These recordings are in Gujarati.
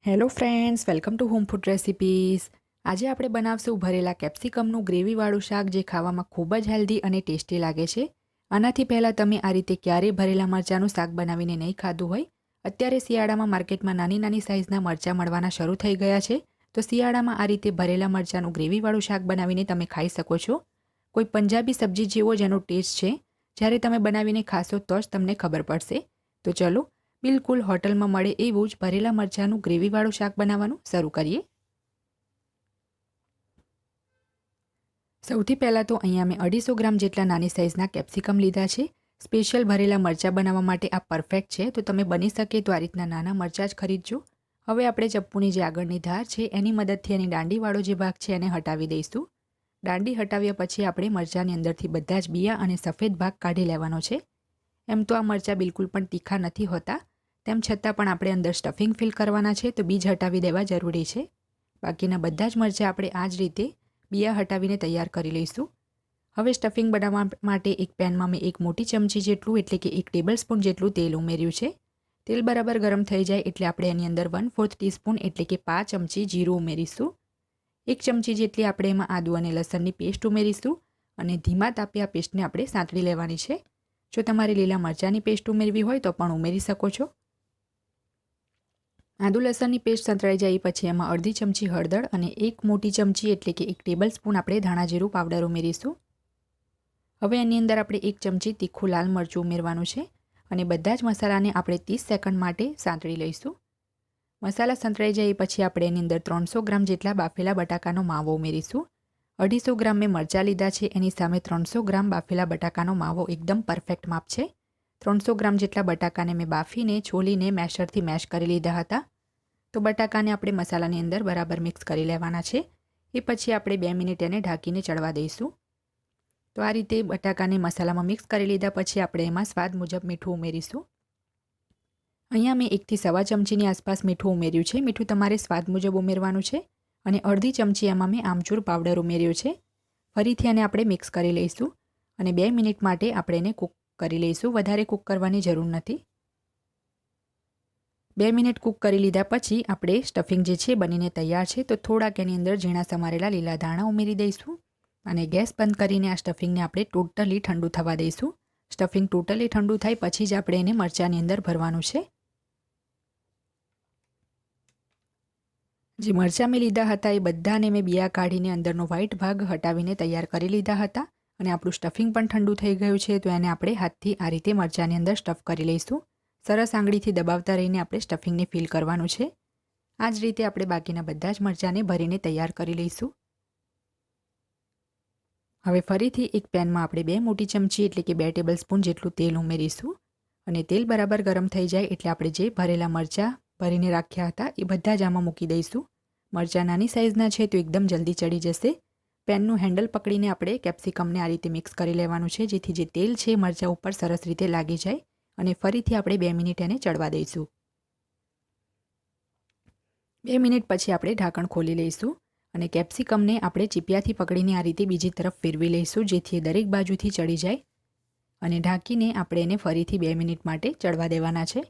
Hello friends, welcome to home food recipes. આજે આપણે બનાવશું ભરેલા કેપ્સિકમનું ગ્રેવીવાળું શાક, જે ખાવામાં ખૂબ જ હેલ્ધી અને ટેસ્ટી લાગે છે. આનાથી પહેલાં તમે આ રીતે ક્યારેય ભરેલા મરચાંનું શાક બનાવીને નહીં ખાધું હોય. અત્યારે શિયાળામાં માર્કેટમાં નાની નાની સાઇઝના મરચાં મળવાના શરૂ થઈ ગયા છે. તો શિયાળામાં આ રીતે ભરેલા મરચાંનું ગ્રેવીવાળું શાક બનાવીને તમે ખાઈ શકો છો. કોઈ પંજાબી સબ્જી જેવો જેનો ટેસ્ટ છે, જ્યારે તમે બનાવીને ખાશો તો જ તમને ખબર પડશે. તો ચલો બિલકુલ હોટલમાં મળે એવું જ ભરેલા મરચાંનું ગ્રેવીવાળું શાક બનાવવાનું શરૂ કરીએ. સૌથી પહેલાં તો અહીંયા મેં 250 ગ્રામ જેટલા નાની સાઇઝના કેપ્સિકમ લીધા છે. સ્પેશિયલ ભરેલા મરચાં બનાવવા માટે આ પરફેક્ટ છે, તો તમે બની શકે તો આ રીતના નાના મરચાં જ ખરીદજો. હવે આપણે ચપ્પુની જે આગળની ધાર છે એની મદદથી એની દાંડીવાળો જે ભાગ છે એને હટાવી દઈશું. દાંડી હટાવ્યા પછી આપણે મરચાંની અંદરથી બધા જ બિયા અને સફેદ ભાગ કાઢી લેવાનો છે. એમ તો આ મરચાં બિલકુલ પણ તીખા નથી હોતા, તેમ છતાં પણ આપણે અંદર સ્ટફિંગ ફિલ કરવાના છે, તો બીજ હટાવી દેવા જરૂરી છે. બાકીના બધા જ મરચાં આપણે આ જ રીતે બિયા હટાવીને તૈયાર કરી લઈશું. હવે સ્ટફિંગ બનાવવા માટે એક પેનમાં મેં 1 મોટી ચમચી જેટલું એટલે કે 1 ટેબલસ્પૂન જેટલું તેલ ઉમેર્યું છે. તેલ બરાબર ગરમ થઈ જાય એટલે આપણે એની અંદર 1/4 ટીસ્પૂન એટલે કે 5 ચમચી જીરું ઉમેરીશું. 1 ચમચી જેટલી આપણે એમાં આદુ અને લસણની પેસ્ટ ઉમેરીશું અને ધીમા તાપે આ પેસ્ટને આપણે સાંતળી લેવાની છે. જો તમારે લીલા મરચાંની પેસ્ટ ઉમેરવી હોય તો પણ ઉમેરી શકો છો. આદુ લસણની પેસ્ટ સંતળાઈ જાય પછી એમાં અડધી ચમચી હળદર અને 1 મોટી ચમચી એટલે કે 1 ટેબલસ્પૂન આપણે ધાણા જીરું પાવડર ઉમેરીશું. હવે એની અંદર આપણે 1 ચમચી તીખું લાલ મરચું ઉમેરવાનું છે અને બધા જ મસાલાને આપણે 30 સેકન્ડ માટે સાંતળી લઈશું. મસાલા સંતળાઈ જાય પછી આપણે એની અંદર 300 ગ્રામ જેટલા બાફેલા બટાકાનો માવો ઉમેરીશું. 250 ગ્રામ મેં મરચાં લીધા છે, એની સામે 300 ગ્રામ બાફેલા બટાકાનો માવો એકદમ પરફેક્ટ માપ છે. 300 ગ્રામ જેટલા બટાકાને મેં બાફીને છોલીને મેશરથી મેશ કરી લીધા હતા. તો બટાકાને આપણે મસાલાની અંદર બરાબર મિક્સ કરી લેવાના છે. એ પછી આપણે 2 મિનિટ એને ઢાંકીને ચડવા દઈશું. તો આ રીતે બટાકાને મસાલામાં મિક્સ કરી લીધા પછી આપણે એમાં સ્વાદ મુજબ મીઠું ઉમેરીશું. અહીંયા મેં 1 થી સવા ચમચીની આસપાસ મીઠું ઉમેર્યું છે. મીઠું તમારે સ્વાદ મુજબ ઉમેરવાનું છે. અને અડધી ચમચી એમાં મેં આમચૂર પાવડર ઉમેર્યો છે. ફરીથી એને આપણે મિક્સ કરી લઈશું અને 2 મિનિટ માટે આપણે એને કૂક કરી લઈશું. વધારે કૂક કરવાની જરૂર નથી. 2 મિનિટ કૂક કરી લીધા પછી આપણે સ્ટફિંગ જે છે બનીને તૈયાર છે. તો થોડાક એની અંદર ઝીણા સમારેલા લીલા ધાણા ઉમેરી દઈશું અને ગેસ બંધ કરીને આ સ્ટફિંગને આપણે ટોટલી ઠંડુ થવા દઈશું. સ્ટફિંગ ટોટલી ઠંડુ થાય પછી જ આપણે એને મરચાંની અંદર ભરવાનું છે. જે મરચાં મેં લીધા હતા એ બધાને મેં બિયા કાઢીને અંદરનો વ્હાઈટ ભાગ હટાવીને તૈયાર કરી લીધા હતા અને આપણું સ્ટફિંગ પણ ઠંડુ થઈ ગયું છે. તો એને આપણે હાથથી આ રીતે મરચાંની અંદર સ્ટફ કરી લઈશું. સરસ આંગળીથી દબાવતા રહીને આપણે સ્ટફિંગને ફિલ કરવાનું છે. આ જ રીતે આપણે બાકીના બધા જ મરચાંને ભરીને તૈયાર કરી લઈશું. હવે ફરીથી એક પેનમાં આપણે 2 મોટી ચમચી એટલે કે 2 ટેબલસ્પૂન જેટલું તેલ ઉમેરીશું અને તેલ બરાબર ગરમ થઈ જાય એટલે આપણે જે ભરેલા મરચાં ભરીને રાખ્યા હતા એ બધા જ આમાં મૂકી દઈશું. મરચાં નાની સાઇઝના છે તો એકદમ જલ્દી ચડી જશે. પેનનું હેન્ડલ પકડીને આપણે કેપ્સિકમને આ રીતે મિક્સ કરી લેવાનું છે, જેથી જે તેલ છે મરચાં ઉપર સરસ રીતે લાગી જાય અને ફરીથી આપણે 2 મિનિટ એને ચડવા દઈશું. 2 મિનિટ પછી આપણે ઢાંકણ ખોલી લઈશું અને કેપ્સિકમને આપણે ચીપિયાથી પકડીને આ રીતે બીજી તરફ ફેરવી લઈશું, જેથી એ દરેક બાજુથી ચડી જાય અને ઢાંકીને આપણે એને ફરીથી 2 મિનિટ માટે ચડવા દેવાના છે.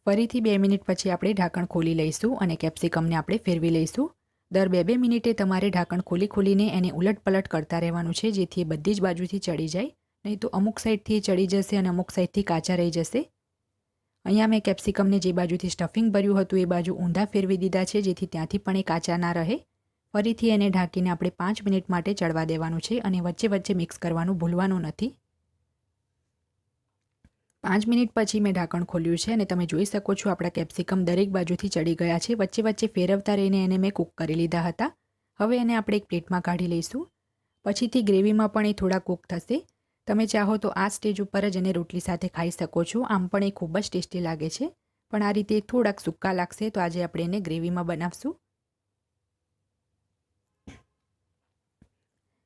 ફરીથી 2 મિનિટ પછી આપણે ઢાંકણ ખોલી લઈશું અને કેપ્સિકમને આપણે ફેરવી લઈશું. દર 2-2 મિનિટે તમારે ઢાંકણ ખોલીને એને ઉલટપલટ કરતા રહેવાનું છે, જેથી એ બધી જ બાજુથી ચડી જાય. નહીં તો અમુક સાઈડથી ચડી જશે અને અમુક સાઈડથી કાચા રહી જશે. અહીંયા મેં કેપ્સિકમને જે બાજુથી સ્ટફિંગ ભર્યું હતું એ બાજુ ઊંધા ફેરવી દીધા છે, જેથી ત્યાંથી પણ એ કાચા ના રહે. ફરીથી એને ઢાંકીને આપણે 5 મિનિટ માટે ચડવા દેવાનું છે અને વચ્ચે વચ્ચે મિક્સ કરવાનું ભૂલવાનું નથી. 5 મિનિટ પછી મેં ઢાંકણ ખોલ્યું છે અને તમે જોઈ શકો છો આપણા કેપ્સિકમ દરેક બાજુથી ચડી ગયા છે. વચ્ચે વચ્ચે ફેરવતા રહીને એને મેં કૂક કરી લીધા હતા. હવે એને આપણે એક પ્લેટમાં કાઢી લઈશું. પછીથી ગ્રેવીમાં પણ એ થોડા કૂક થશે. તમે ચાહો તો આ સ્ટેજ ઉપર જ એને રોટલી સાથે ખાઈ શકો છો. આમ પણ એ ખૂબ જ ટેસ્ટી લાગે છે, પણ આ રીતે થોડાક સૂકા લાગશે તો આજે આપણે એને ગ્રેવીમાં બનાવશું.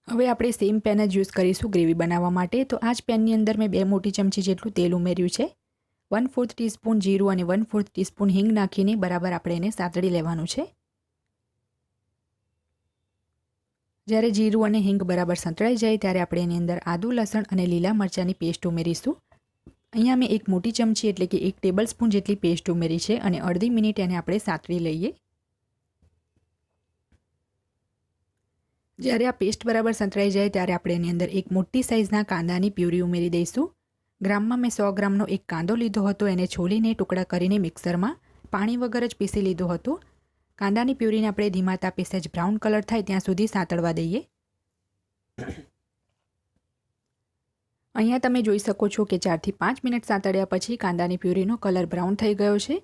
હવે આપણે સેમ પેન જ યુઝ કરીશું ગ્રેવી બનાવવા માટે. તો આ જ પેનની અંદર મેં 2 મોટી ચમચી જેટલું તેલ ઉમેર્યું છે. 1/4 ટીસ્પૂન જીરું અને 1/4 ટીસ્પૂન હિંગ નાખીને બરાબર આપણે એને સાંતળી લેવાનું છે. જ્યારે જીરું અને હિંગ બરાબર સંતળાઈ જાય ત્યારે આપણે એની અંદર આદુ લસણ અને લીલા મરચાંની પેસ્ટ ઉમેરીશું. અહીંયા મેં એક મોટી ચમચી એટલે કે 1 ટેબલ સ્પૂન જેટલી પેસ્ટ ઉમેરી છે અને અડધી મિનિટ એને આપણે સાતળી લઈએ. જ્યારે આ પેસ્ટ બરાબર સંતળાઈ જાય ત્યારે આપણે એની અંદર એક મોટી સાઇઝના કાંદાની પ્યુરી ઉમેરી દઈશું. ગ્રામમાં મેં 100 ગ્રામનો એક કાંદો લીધો હતો, એને છોલીને ટુકડા કરીને મિક્સરમાં પાણી વગર જ પીસી લીધો હતો. કાંદાની પ્યુરીને આપણે ધીમા તાપે સહેજ બ્રાઉન કલર થાય ત્યાં સુધી સાંતળવા દઈએ. અહીંયા તમે જોઈ શકો છો કે 4 થી 5 મિનિટ સાંતળ્યા પછી કાંદાની પ્યુરીનો કલર બ્રાઉન થઈ ગયો છે.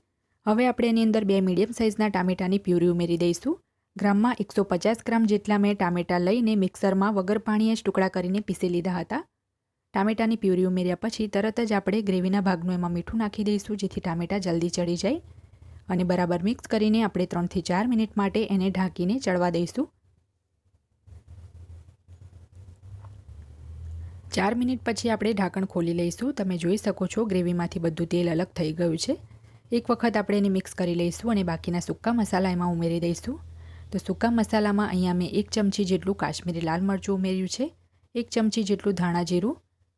હવે આપણે એની અંદર 2 મીડિયમ સાઇઝના ટામેટાની પ્યુરી ઉમેરી દઈશું. ગ્રામમાં 150 ગ્રામ જેટલા મેં ટામેટાં લઈને મિક્સરમાં વગર પાણીએ જ ટુકડા કરીને પીસી લીધા હતા. ટામેટાની પ્યુરી ઉમેર્યા પછી તરત જ આપણે ગ્રેવીના ભાગનું એમાં મીઠું નાખી દઈશું, જેથી ટામેટાં જલ્દી ચડી જાય. અને બરાબર મિક્સ કરીને આપણે 3 થી 4 મિનિટ માટે એને ઢાંકીને ચડવા દઈશું. 4 મિનિટ પછી આપણે ઢાંકણ ખોલી લઈશું. તમે જોઈ શકો છો ગ્રેવીમાંથી બધું તેલ અલગ થઈ ગયું છે. એક વખત આપણે એને મિક્સ કરી લઈશું અને બાકીના સૂકા મસાલા એમાં ઉમેરી દઈશું. તો સૂકા મસાલામાં અહીંયા મેં 1 ચમચી જેટલું કાશ્મીરી લાલ મરચું ઉમેર્યું છે, 1 ચમચી જેટલું ધાણા જીરું,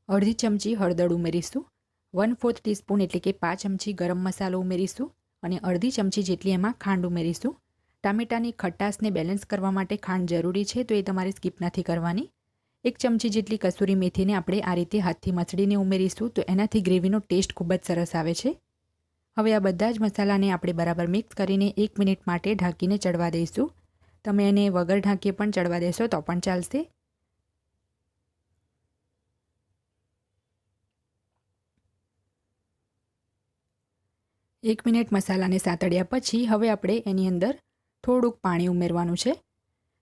અડધી ચમચી હળદર ઉમેરીશું, 1/4 ટીસ્પૂન એટલે કે 5 ચમચી ગરમ મસાલો ઉમેરીશું અને અડધી ચમચી જેટલી એમાં ખાંડ ઉમેરીશું. ટામેટાની ખટાશને બેલેન્સ કરવા માટે ખાંડ જરૂરી છે, તો એ તમારે સ્કીપ નથી કરવાની. 1 ચમચી જેટલી કસૂરી મેથીને આપણે આ રીતે હાથથી મસળીને ઉમેરીશું, તો એનાથી ગ્રેવીનો ટેસ્ટ ખૂબ જ સરસ આવે છે. હવે આ બધા જ મસાલાને આપણે બરાબર મિક્સ કરીને 1 મિનિટ માટે ઢાંકીને ચડવા દઈશું. તમે એને વગર ઢાંકીએ પણ ચડવા દેશો તો પણ ચાલશે. એક મિનિટ મસાલાને સાંતળ્યા પછી હવે આપણે એની અંદર થોડુંક પાણી ઉમેરવાનું છે.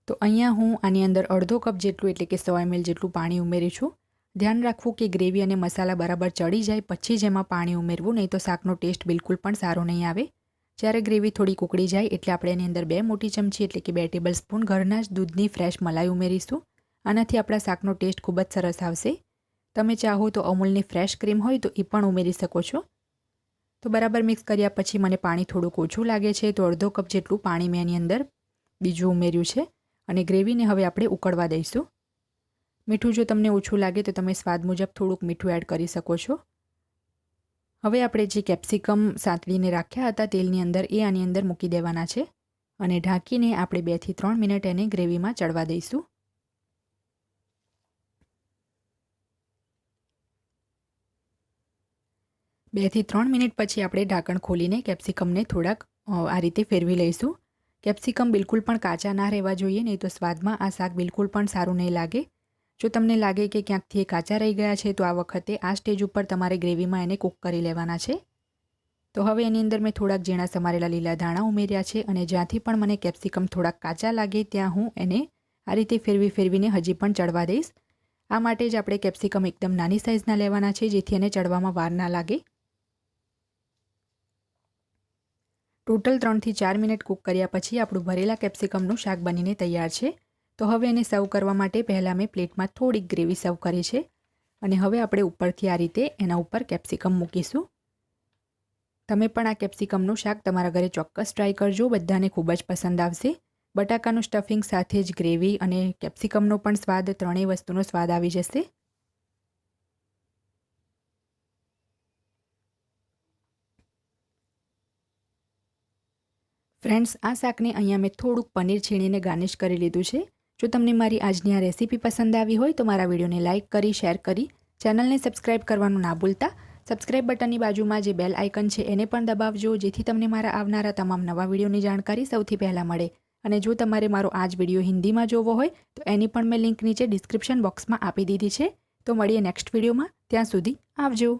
તો અહીંયા હું આની અંદર અડધો કપ જેટલું એટલે કે 100 ml જેટલું પાણી ઉમેરી છું. ધ્યાન રાખવું કે ગ્રેવી અને મસાલા બરાબર ચડી જાય પછી જ એમાં પાણી ઉમેરવું, નહીં તો શાકનો ટેસ્ટ બિલકુલ પણ સારો નહીં આવે. જ્યારે ગ્રેવી થોડી ઉકળી જાય એટલે આપણે એની અંદર 2 મોટી ચમચી એટલે કે 2 ટેબલ સ્પૂન ઘરના જ દૂધની ફ્રેશ મલાઈ ઉમેરીશું. આનાથી આપણા શાકનો ટેસ્ટ ખૂબ જ સરસ આવશે. તમે ચાહો તો અમૂલની ફ્રેશ ક્રીમ હોય તો એ પણ ઉમેરી શકો છો. તો બરાબર મિક્સ કર્યા પછી મને પાણી થોડુંક ઓછું લાગે છે, તો અડધો કપ જેટલું પાણી મેં એની અંદર બીજું ઉમેર્યું છે અને ગ્રેવીને હવે આપણે ઉકળવા દઈશું. મીઠું જો તમને ઓછું લાગે તો તમે સ્વાદ મુજબ થોડુંક મીઠું એડ કરી શકો છો. હવે આપણે જે કેપ્સિકમ સાંતળીને રાખ્યા હતા તેલની અંદર એ આની અંદર મૂકી દેવાના છે અને ઢાંકીને આપણે 2 થી 3 મિનિટ એને ગ્રેવીમાં ચડવા દઈશું. બે થી 3 મિનિટ પછી આપણે ઢાંકણ ખોલીને કેપ્સિકમને થોડાક આ રીતે ફેરવી લઈશું. કેપ્સિકમ બિલકુલ પણ કાચા ના રહેવા જોઈએ, નહીં તો સ્વાદમાં આ શાક બિલકુલ પણ સારું નહીં લાગે. જો તમને લાગે કે ક્યાંકથી એ કાચા રહી ગયા છે તો આ વખતે આ સ્ટેજ ઉપર તમારે ગ્રેવીમાં એને કૂક કરી લેવાના છે. તો હવે એની અંદર મેં થોડાક ઝીણા સમારેલા લીલા ધાણા ઉમેર્યા છે અને જ્યાંથી પણ મને કેપ્સિકમ થોડાક કાચા લાગે ત્યાં હું એને આ રીતે ફેરવીને હજી પણ ચડવા દઈશ. આ માટે જ આપણે કેપ્સિકમ એકદમ નાની સાઇઝના લેવાના છે, જેથી એને ચડવામાં વાર ના લાગે. ટોટલ 3 થી 4 મિનિટ કૂક કર્યા પછી આપણું ભરેલા કેપ્સિકમનું શાક બનીને તૈયાર છે. તો હવે એને સર્વ કરવા માટે પહેલાં મેં પ્લેટમાં થોડીક ગ્રેવી સર્વ કરી છે અને હવે આપણે ઉપરથી આ રીતે એના ઉપર કેપ્સિકમ મૂકીશું. તમે પણ આ કેપ્સિકમનું શાક તમારા ઘરે ચોક્કસ ટ્રાય કરજો, બધાને ખૂબ જ પસંદ આવશે. બટાકાનું સ્ટફિંગ સાથે જ ગ્રેવી અને કેપ્સિકમનો પણ સ્વાદ, ત્રણેય વસ્તુનો સ્વાદ આવી જશે. ફ્રેન્ડ્સ, આ શાકને અહીંયા મેં થોડુંક પનીર છીણીને ગાર્નિશ કરી લીધું છે. જો તમને મારી આજની આ રેસીપી પસંદ આવી હોય તો મારા વિડીયોને લાઇક કરી, શેર કરી, ચેનલને સબસ્ક્રાઇબ કરવાનું ના ભૂલતા. સબસ્ક્રાઇબ બટનની બાજુમાં જે બેલ આઇકન છે એને પણ દબાવજો, જેથી તમને મારા આવનારા તમામ નવા વિડીયોની જાણકારી સૌથી પહેલાં મળે. અને જો તમારે મારો આ જ વિડીયો હિન્દીમાં જોવો હોય તો એની પણ મેં લિંક નીચે ડિસ્ક્રિપ્શન બોક્સમાં આપી દીધી છે. તો મળીએ નેક્સ્ટ વિડીયોમાં. ત્યાં સુધી આવજો.